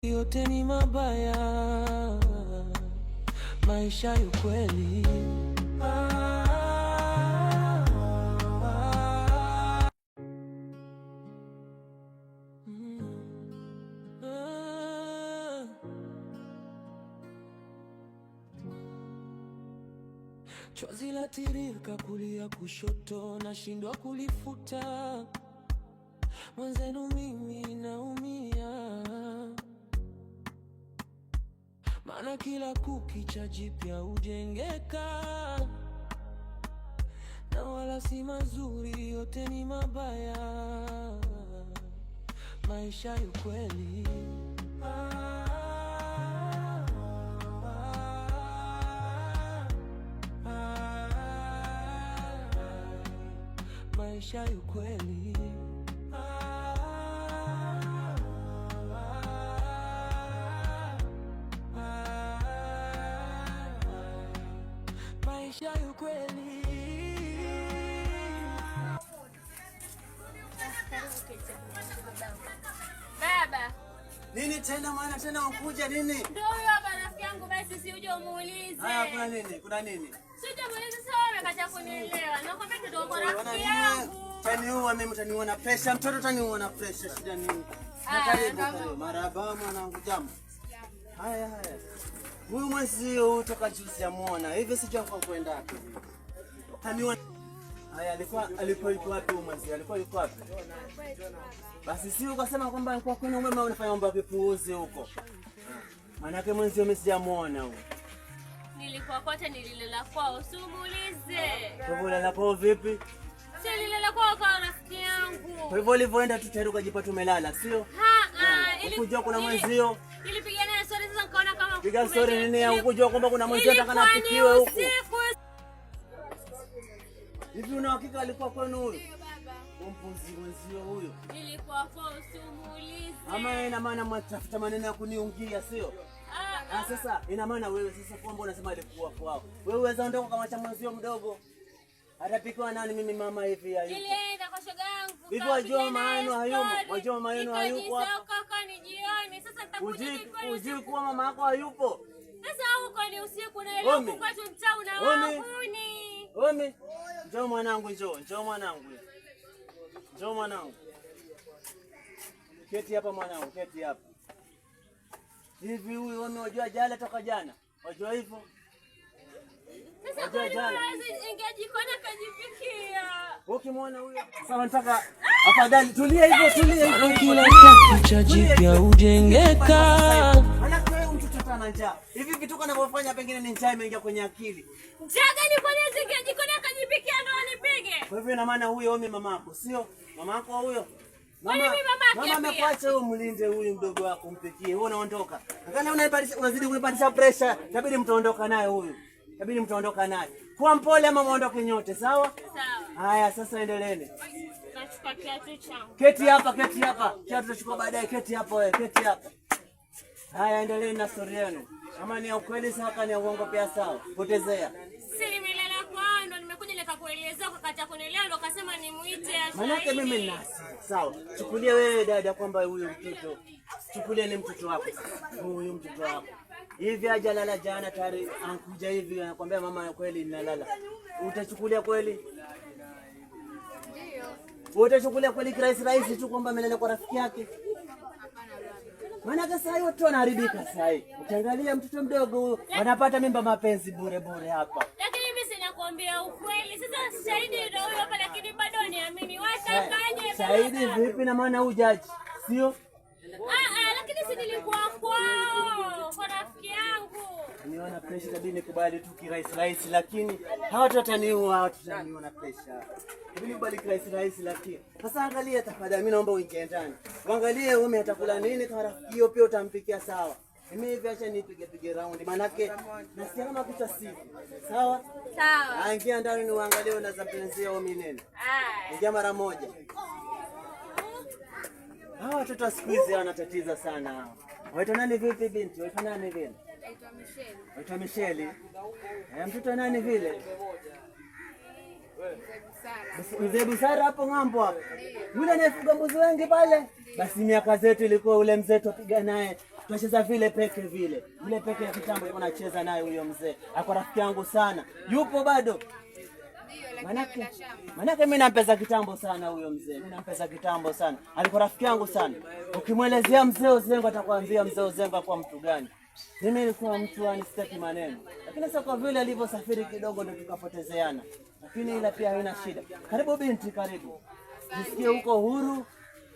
yote ni mabaya, maisha ya kweli. Chozi latiririka kulia kushoto, nashindwa kulifuta. Mwenzenu mimi naumia, maana kila kukicha jipya hujengeka, na wala si mazuri, yote ni mabaya, maisha ya kweli. Maisha ya kweli. Maisha ya kweli. Baba. Nini tena maana tena ukuja nini? Ndio huyo hapa rafiki yangu, basi si uje umuulize. Haya, kuna nini? Kuna nini? Si uje umuulize sawa, amekataa kunielewa. Nakwambia ndio kwa rafiki yangu. Taniua mimi, taniua na pressure, mtoto taniua na pressure, shida nini? Karibu. Marhaba mwanangu, jambo. Haya. Huyu mwenzio kutoka juzi amuona. Hivi sijui kwa kwenda wapi. Taniua. Haya, alikuwa yuko wapi mwenzio? Alikuwa yuko wapi? Basi si ukasema kwamba alikuwa kuna umeme unafanya mambo ya kipuuzi huko. Manake mwenzio mimi sijamuona huyo. Nilikuwa kote nililela kwao, usumuulize. Kwa hivyo lala kwao vipi? Si nililela kwao kwa rafiki yangu. Kwa hivyo ulivyoenda tu tayari ukajipata umelala, sio? Ukujua kuna mwenzio. Nilipiga naye story sasa nikaona kama piga story nini ya ukujua kwamba kuna mwenzio atakana pikiwe huko. Hivi una hakika alikuwa kwenu huyo? Mpunzi mwenzio huyo. Nilikuwa kwa usumuulize. Ama ina maana mtafuta maneno ya kuniungia, sio? Sasa ina maana wewe sasa kwamba unasema alikuwa kwao. Wewe uweza ondoka kama cha mwenzio mdogo. Atapikwa nani mimi mama hivi ya hivi? Nilienda kwa shoga yangu. Hivi wajua maana hayumo, wajua maana hayupo. Kaka ni jioni, sasa nitakuja kweli. Ujui kuwa mama yako hayupo. Sasa huko ni usiku na leo kwetu mtaa una wahuni. Omi. Njoo mwanangu, njoo mwanangu. Njoo mwanangu. Keti hapa mwanangu, keti hapa. Hivi huyu Omi wajua jana toka jana? Wajua hivyo? Sasa kwa nini ingejikona kajipikia? Ukimwona huyo. Sasa nataka afadhali tulia hivyo. Kila kicha jipya hujengeka. Anakuwa mtoto tana njaa. Hivi vitu anavyofanya pengine ni njaa imeingia kwenye akili. Njaa gani kwa nini ingejikona kajipikia ndo anipige? Kwa hivyo ina maana huyo Omi mamako, sio? Mamako huyo. Mama amekuacha wewe mlinde huyu mdogo wako umpikie. Wewe unaondoka. Ngani unazidi kunipandisha pressure. Itabidi mtaondoka naye huyu. Itabidi mtaondoka naye. Kwa mpole ama muondoke nyote, sawa? Sawa. Haya, sasa endeleeni. Nachukua kiatu changu. Keti hapa. Kiatu tutachukua baadaye, keti hapa wewe, keti hapa. Haya, endeleeni na story yenu. Kama ni ukweli sawa, kama ni uongo pia sawa. Potezea. Si nimelala kwao ndo nimekuja nikakuelezea ukakataa kunielewa ndo kasema nimuite Asha. Manake mimi nina sawa. Chukulia wewe dada kwamba huyu mtoto. Chukulia ni mtoto wako. Huyu mtoto wako. Hivi hajalala jana tayari anakuja hivi anakuambia mama kweli ninalala. Utachukulia kweli? Ndio. Utachukulia kweli kirahisi tu kwamba amelala kwa rafiki yake? Maana sasa yote wanaharibika sasa hivi. Ukiangalia mtoto mdogo huyo anapata mimba mapenzi bure hapa. Lakini mimi sinakwambia ukweli. Sasa shahidi ndio huyo hapa lakini bado niamini. Washanganye. Shahidi vipi na maana hujaji? Sio? Lakini si nilikuwa kwao kwa rafiki yangu. Niona pressure tabidi nikubali tu kirahisi lakini hawataniua na pressure. Hivi nikubali kirahisi lakini. Sasa angalia tafadhali, mimi naomba uingie ndani. Uangalie Omi atakula nini kama rafiki hiyo pia utampikia sawa. Mimi hivi acha nipige round manake nasikia kama kitu sivi. Sawa? Sawa. Ingia ndani ni uangalie unaweza penzia Omi nini. Ingia mara moja. Hawa watoto siku hizi wanatatiza sana hao. Waitwa nani vipi binti? Waitwa nani vile? Waitwa Michelle. Mtoto nani vile? Mzee Busara hapo ng'ambo hapo. Yule anayefuga mbuzi wengi pale. Basi miaka zetu ilikuwa ule mzee tupiga naye Tunacheza vile peke vile. Vile peke ya kitambo nilikuwa nacheza naye huyo mzee. Alikuwa rafiki yangu sana. Yupo bado? Manake mimi nampeza kitambo sana huyo mzee. Mimi nampeza kitambo sana. Alikuwa rafiki yangu sana. Ukimwelezea mzee Ozengo atakwambia mzee Ozengo kwa mtu gani. Mimi nilikuwa mtu anisitaki maneno. Lakini sasa kwa vile alivyosafiri kidogo ndio tukapotezeana. Lakini ila pia haina shida. Karibu binti, karibu. Jisikie huko huru.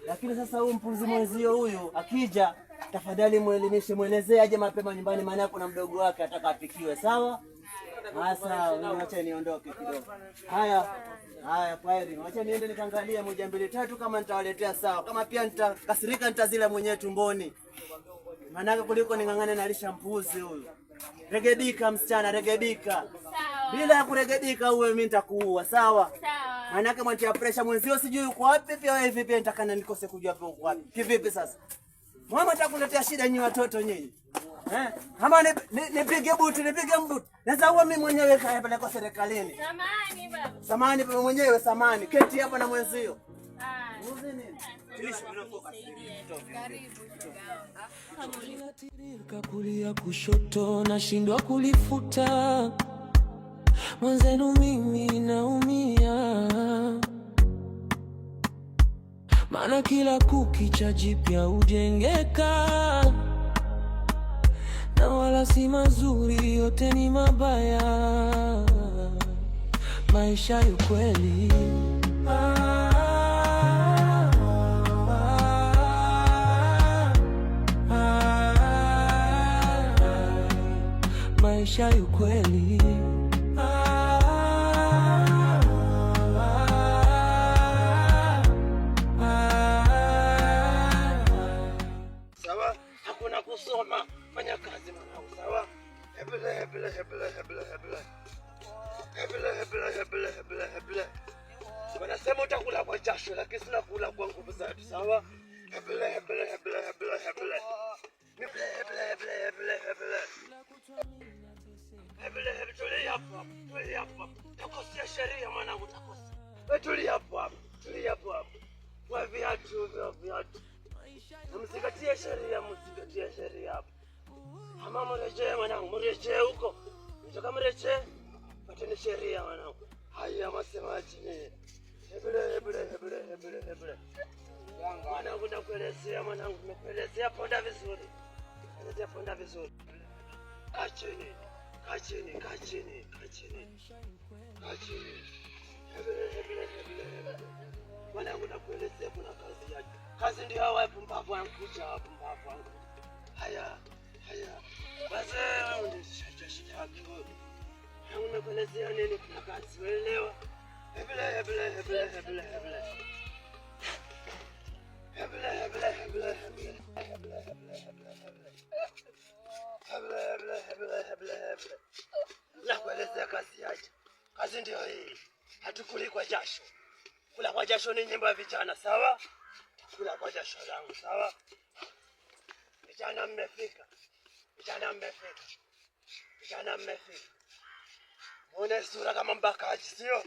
Lakini sasa huyu mpuzi mwenzio huyu akija, tafadhali muelimishe, muelezee aje mapema nyumbani, maana kuna mdogo wake ataka apikiwe, sawa? Sasa acha niondoke kidogo. Haya kweli. Acha niende nikaangalia 1 2 3 kama nitawaletea sawa. Kama pia nitakasirika nitazila mwenyewe tumboni. Maana kuliko ningangane na alisha mpuzi huyu. Regedika msichana, regedika. Sawa. Bila ya kuregedika uwe mimi nitakuua, sawa? Sawa. Maana kama mtia pressure mwenzio sijui uko wapi, pia wewe vipi nitakana nikose kujua uko wapi. Kivipi sasa? Mama atakuletea shida nyinyi watoto nyinyi. Kama nipige buti, nipige mbuti. Naweza huwa mimi mwenyewe kaya pale kwa serikalini. Samahani baba. Samahani baba mwenyewe, samahani. Keti hapa na mwenzio. Uzi nini? Linatiririka kulia kushoto, nashindwa kulifuta. Mwenzenu mimi naumia, maana kila kukicha jipya ujengeka, na wala si mazuri, yote ni mabaya. Maisha ya kweli maisha ya kweli. Sawa, hakuna kusoma, fanya kazi mwanangu, sawa? Hebele. Wanasema utakula kwa jasho, lakini sina kula kwa nguvu zetu, sawa? Hebele. Tulia hapo. Takosea sheria mwanangu, takosea. Wewe tulia hapo. Kwa viatu. Mzingatie sheria hapo. Ama mrejee mwanangu, mrejee huko. Mtaka mrejee, pateni sheria mwanangu. Haya masemaji ni. Hebele. Mwanangu nakuelezea mwanangu, nimekuelezea ponda vizuri. Ponda vizuri. Kaa chini. Mwanangu nakuelezea kuna kazi yake. Kazi ndio hawa pumbavu anakuja hapo pumbavu wangu. Haya. Basi ndio shida yake. Yangu nakuelezea nini kuna kazi uelewa? Hebele. Nakuelezea kazi yake. Kazi ndio hii. Hatukuli kwa jasho. Kula kwa jasho ni nyimbo ya vijana, sawa? Kula kwa jasho langu, sawa? Vijana mmefika. Muone sura kama mbakaji, sio?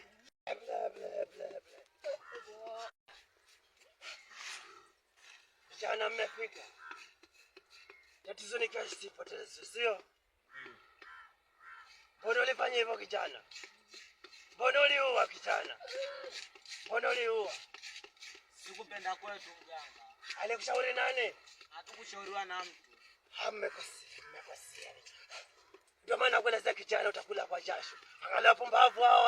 Vijana mmefika. Tatizo ni kazi sipotelezo, sio? Mbona ulifanya hivyo kijana? Mbona uliua kijana? Sikupenda kwetu mganga. Alikushauri nani? Hatukushauriwa na mtu. Mmekosea. Ndio maana nakueleza kijana utakula kwa jasho. Angalia pumbavu hao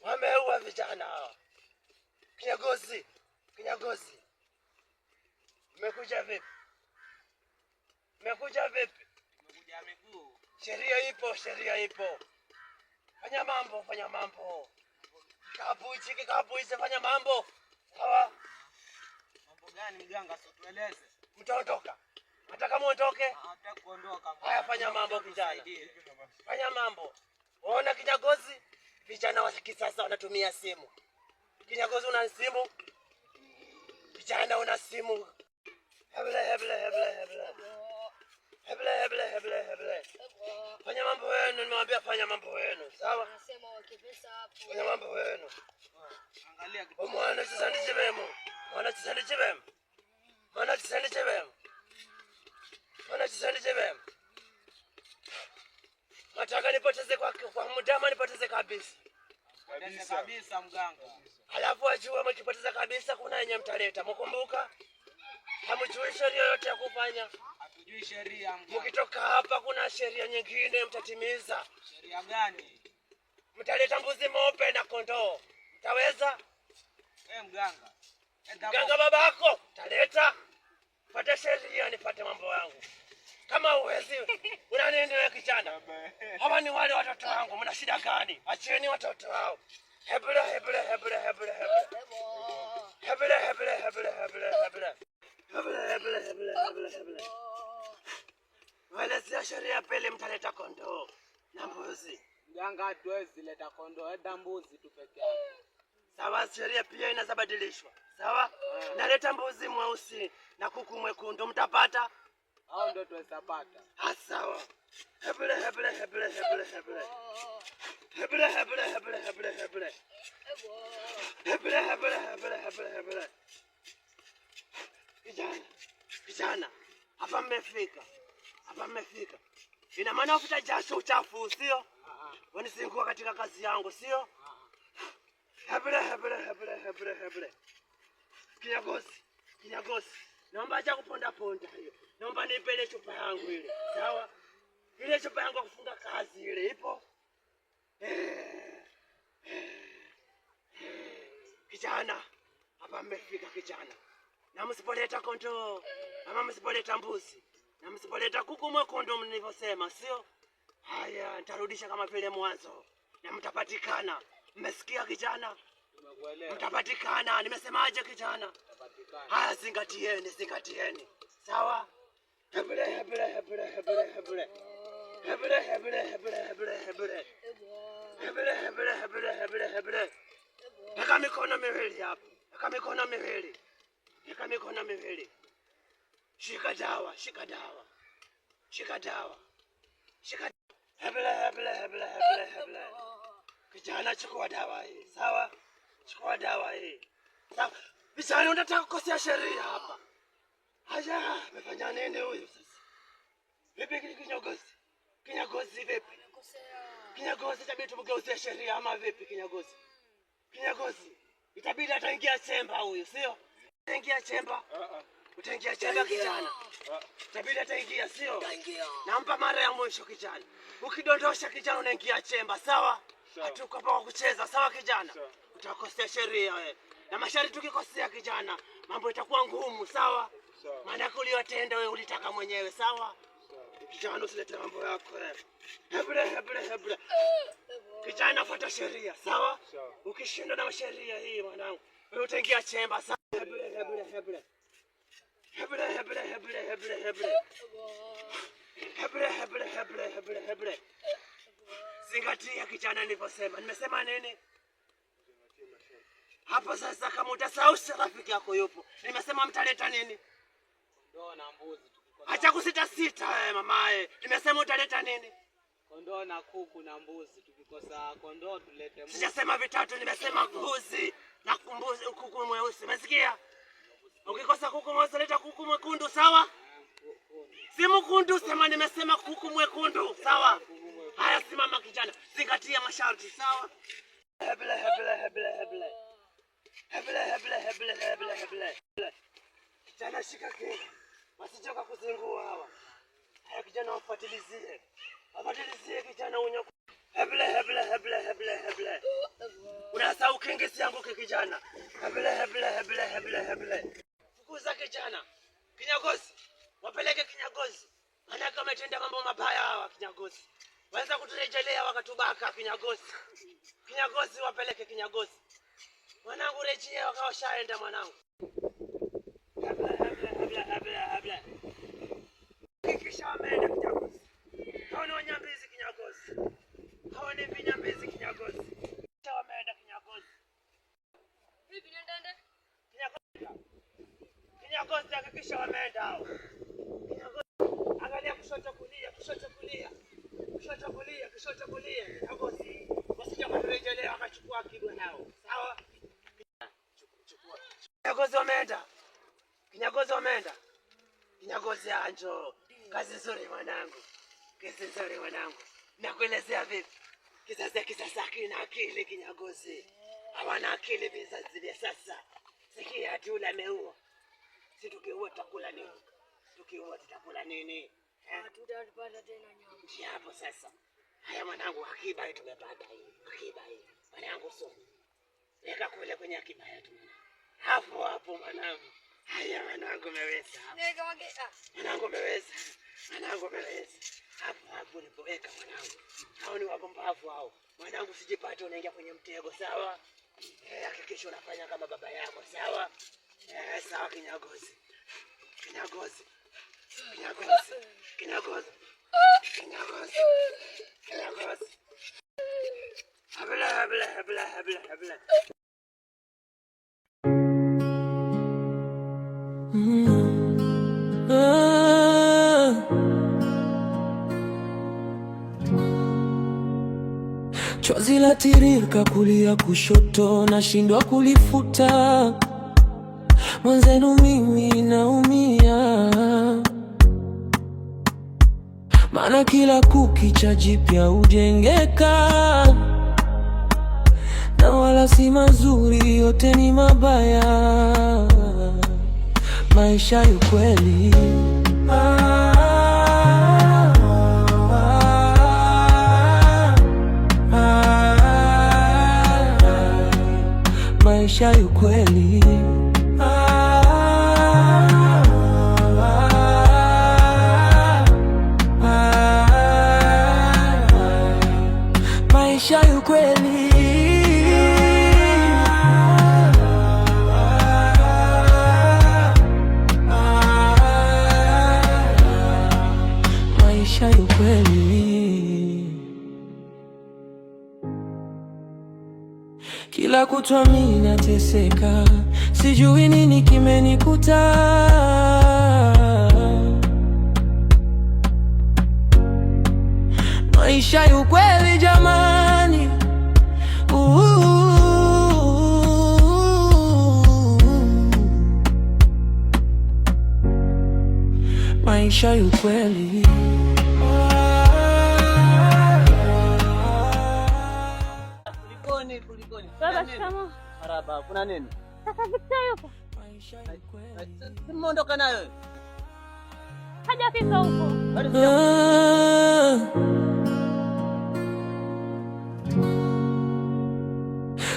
wameua vijana hao. Kinyagozi. Mmekuja vipi? Mmekuja miguu. Sheria ipo. Fanya mambo. Kapuichi, fanya mambo. Sawa? Mambo gani mganga, tueleze. Mtaondoka. Nataka muondoke? Nataka kuondoka. Haya, fanya mambo kijana. Fanya mambo. Unaona kinyagozi? Vijana wa kisasa wanatumia simu. Kinyagozi una simu? Vijana una simu. Hebele. Fanya mambo wenu, nimewambia fanya mambo wenu, sawa? Nasema wakipesa hapo. Fanya mambo wenu. Angalia Mwana chisani chibemo. kabisa. Kabisa mganga. Alafu ajua mkipoteza kabisa kuna yenye mtaleta. Mkumbuka? Hamjui sheria yote ya kufanya. Hatujui sheria mganga. Mkitoka hapa kuna sheria nyingine mtatimiza. Sheria gani? Mtaleta mbuzi mweupe na kondoo. Mtaweza? Mganga. Mganga babako taleta. Pata sheria nipate mambo yangu. Kama uwezi, una nini wewe kijana? Hawa ni wale watoto wangu, mna shida gani? Achieni watoto wao. Hebele. Wale sheria pele mtaleta kondoo na mbuzi. Mganga hatuwezi leta kondoo, enda mbuzi tu peke yake. Sawa, sheria pia inabadilishwa. Sawa? Naleta mbuzi mweusi na kuku mwekundu mtapata? Hao ndio tuwezapata. Sawa. Hebele. Kijana. Hapa mmefika. Ina maana ufuta jasho uchafu, sio? Wanisingua katika kazi yangu, sio? Hebele. Kinyagosi. Naomba acha kuponda hiyo. Naomba nipele chupa yangu ile. Sawa? Ile chupa yangu kufunga kazi ile ipo. Kijana. Hapa mmefika kijana. Na msipoleta kondoo, ama msipoleta mbuzi, na msipoleta kuku mwekundu mlivyosema, sio? Haya, nitarudisha kama vile mwanzo. Na mtapatikana. Mmesikia kijana? Mtapatikana. Nimesemaje kijana? Haya, zingatieni. Sawa? Hebele. Eka mikono miwili hapa. Eka mikono miwili. Shika dawa. Hebele. Kijana, chukua dawa hii. Sawa? Chukua dawa hii. Sawa? Vijana, unataka kukosea sheria hapa. Haya, amefanya nini huyu sasa? Vipi kinyagozi? Kinyagozi vipi? Kinyagozi itabidi tumgeuzia sheria ama vipi kinyagozi? Kinyagozi itabidi ataingia chemba huyu, sio? Utaingia chemba? Utaingia chemba kijana? Itabidi ataingia, sio? Nampa mara ya mwisho kijana. Ukidondosha kijana unaingia chemba, sawa? Hatuko hapa kucheza, sawa kijana? Utakosea sheria wewe. Na masharti tukikosea kijana, mambo itakuwa ngumu, sawa? Maana kuliyotenda wewe ulitaka mwenyewe, sawa? Kijana, usilete mambo yako wewe. Hebele. Kijana, fuata sheria, sawa? Ukishinda na sheria hii mwanangu, wewe utaingia chemba, sawa? Hebele. Zingatia kijana nilivyosema. Nimesema nini? Hapo sasa kama utasahau rafiki yako yupo. Nimesema mtaleta nini? Kondoo na mbuzi. Acha kusita mamae. Nimesema utaleta nini? Kondoo na kuku na mbuzi. Tukikosa kondoo tulete mbuzi. Sijasema vitatu, nimesema mbuzi na kuku mweusi. Umesikia? Ukikosa kuku mweusi leta kuku mwekundu, sawa? Si mwekundu, sema nimesema kuku mwekundu, sawa? Haya, simama kijana. Zingatia masharti, sawa? Hebele. Kijana, shika kinga. Wasichoka kuzingua hawa. Haya kijana, wafuatilizie. Kijana unyo. Hebele. Unasahau kengesi yangu kijana. Hebele. Fukuza kijana. Kinyagozi. Wapeleke kinyagozi. Maana kama tenda mambo mabaya hawa kinyagozi. Waweza kuturejelea wakatubaka kinyagozi. Kinyagozi, wapeleke kinyagozi. Mwanangu rejea wakawashaenda mwanangu. Hebele. Kisha wameenda kinyagozi. Hao ni wanyambizi kinyagozi. Hao ni vinyambizi kinyagozi. Kisha wameenda kinyagozi. Vipi nenda? Kinyagozi hakikisha wameenda hao. Kinyagozi. Angalia kushoto kulia. Kinyagozi. Wasije kurejelea wakachukua kibwa nao. Sawa? Kinyagozi wameenda. Kinyagozi anjo. Kazi nzuri mwanangu. Nakuelezea vipi? Kisasa kina akili kinyagozi. Hawana akili vizazi vya sasa. Sikia ati ule ameua. Si tukiua tutakula nini? Tukiua tutakula nini? Tutapata tena nyama. Ndio hapo sasa. Haya mwanangu, akiba hii tumepata hii. Akiba hii. Mwanangu so. Weka kule kwenye akiba yetu. Hapo mwanangu. Haya mwanangu umeweza. Mwanangu umeweza. Mwanangu umeweza. Hapo nipoweka mwanangu. Hao ni wapumbavu hao. Mwanangu sijipate unaingia kwenye mtego, sawa? Hakikisha unafanya kama baba yako, sawa? Sawa kinyagozi. Kinyagozi. Kinyagozi. Kinyagozi. Kinyagozi. Kinyagozi. Habla. Chozi latiririka kulia kushoto, nashindwa kulifuta. Mwenzenu mimi naumia, maana kila kukicha jipya hujengeka, na wala si mazuri, yote ni mabaya. Maisha ya kweli maisha ya kweli maisha ya kweli maisha ya kweli. Kila kutwa mimi nateseka, sijui nini kimenikuta. Maisha ya kweli jamani, maisha ya kweli. Kulikoni. Baba, shikamoo. Marhaba, kuna nini? Sasa Victor yuko? Tumeondoka nayo. Hajafika huko.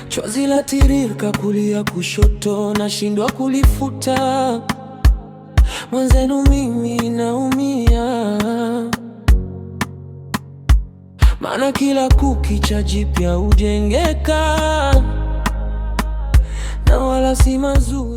Chozi latiririka kulia kushoto, nashindwa kulifuta. Mwenzenu mimi naumia, maana kila kukicha jipya hujengeka, na wala si mazuri.